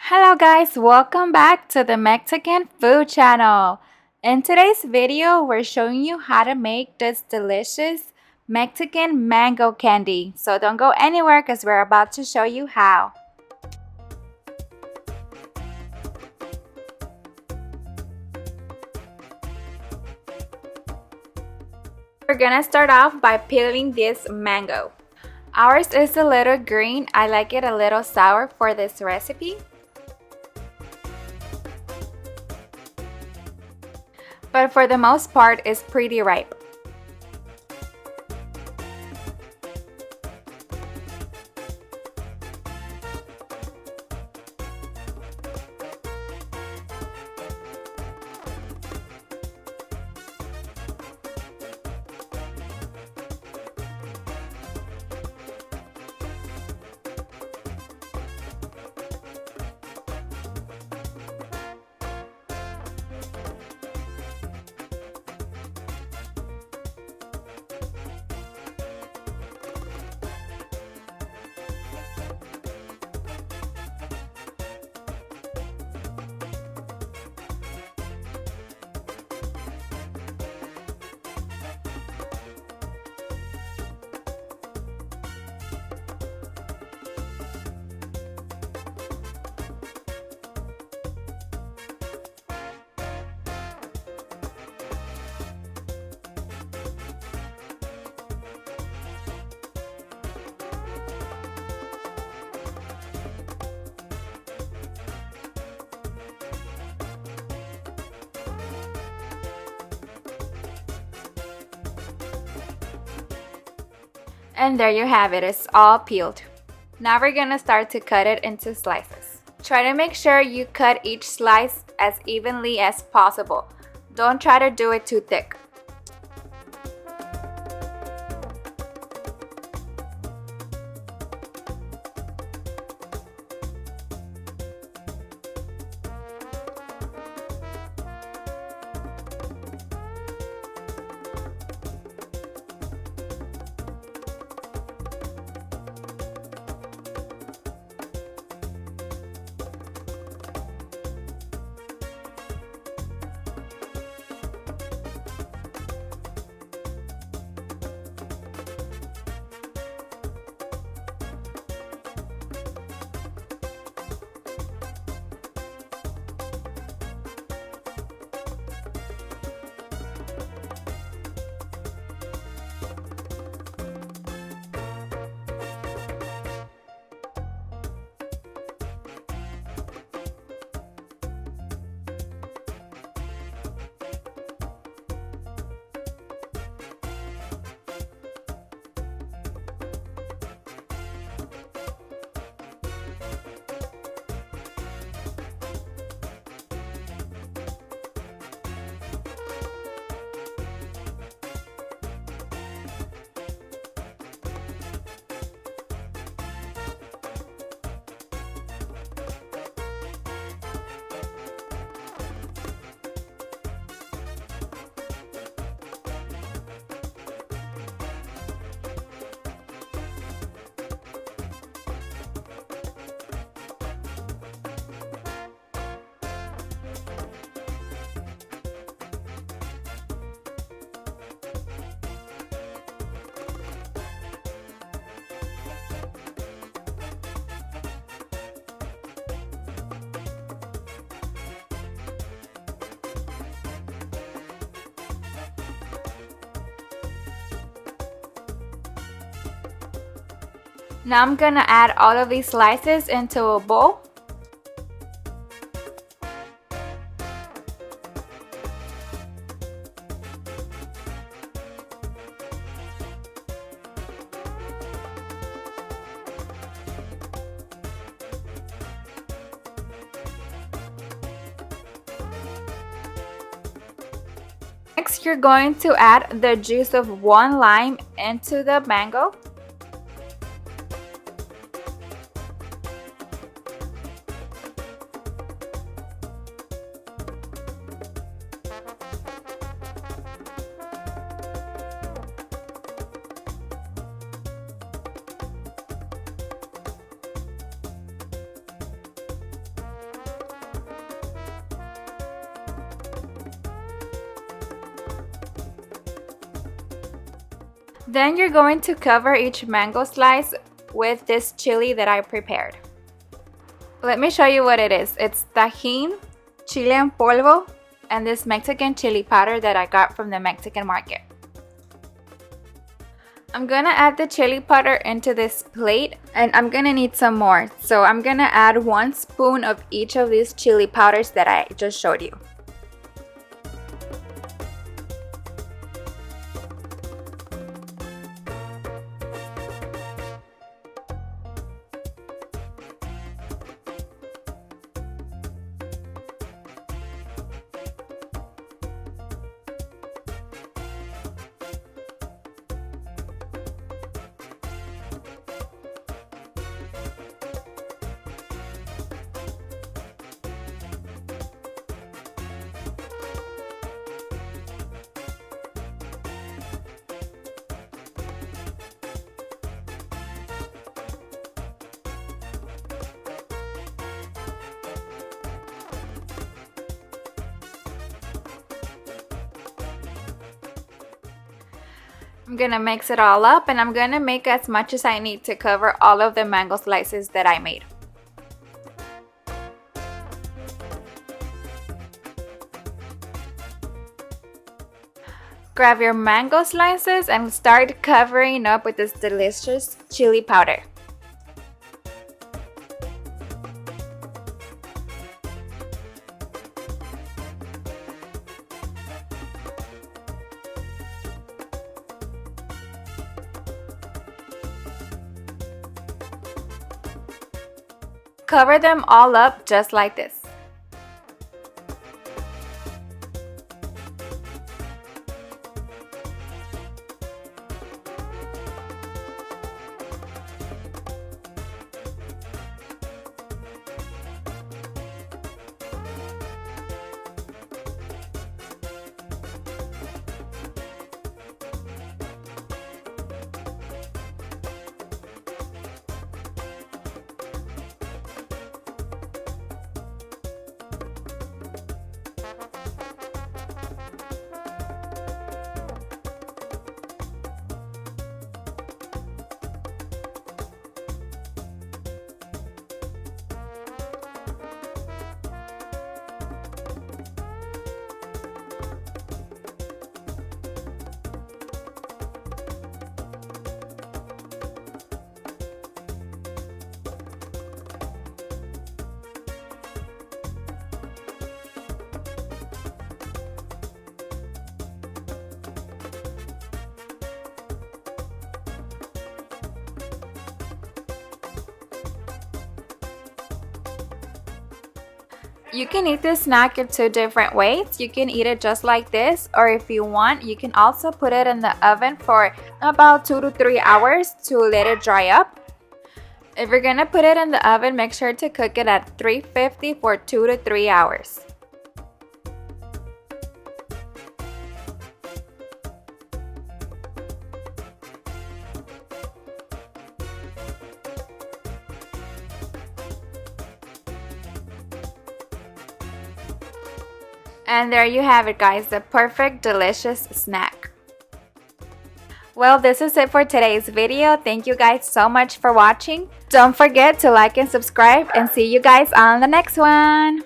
Hello guys, welcome back to the Mexican food channel. In today's video, we're showing you how to make this delicious Mexican mango candy. So don't go anywhere because we're about to show you how. We're gonna start off by peeling this mango. Ours is a little green. I like it a little sour for this recipe. But for the most part, it's pretty ripe. And there you have it, it's all peeled. Now we're gonna start to cut it into slices. Try to make sure you cut each slice as evenly as possible. Don't try to do it too thick. Now I'm gonna add all of these slices into a bowl. Next, you're going to add the juice of 1 lime into the mango. Then you're going to cover each mango slice with this chili that I prepared. Let me show you what it is. It's tajin, chile en polvo, and this Mexican chili powder that I got from the Mexican market. I'm gonna add the chili powder into this plate, and I'm gonna need some more. So I'm gonna add 1 spoon of each of these chili powders that I just showed you. I'm gonna mix it all up, and I'm gonna make as much as I need to cover all of the mango slices that I made. Grab your mango slices and start covering up with this delicious chili powder. Cover them all up just like this. You can eat this snack in 2 different ways. You can eat it just like this, or if you want, you can also put it in the oven for about 2 to 3 hours to let it dry up. If you're gonna put it in the oven, make sure to cook it at 350 for 2 to 3 hours. And there you have it, guys, the perfect delicious snack. Well, this is it for today's video. Thank you guys so much for watching. Don't forget to like and subscribe, and see you guys on the next one.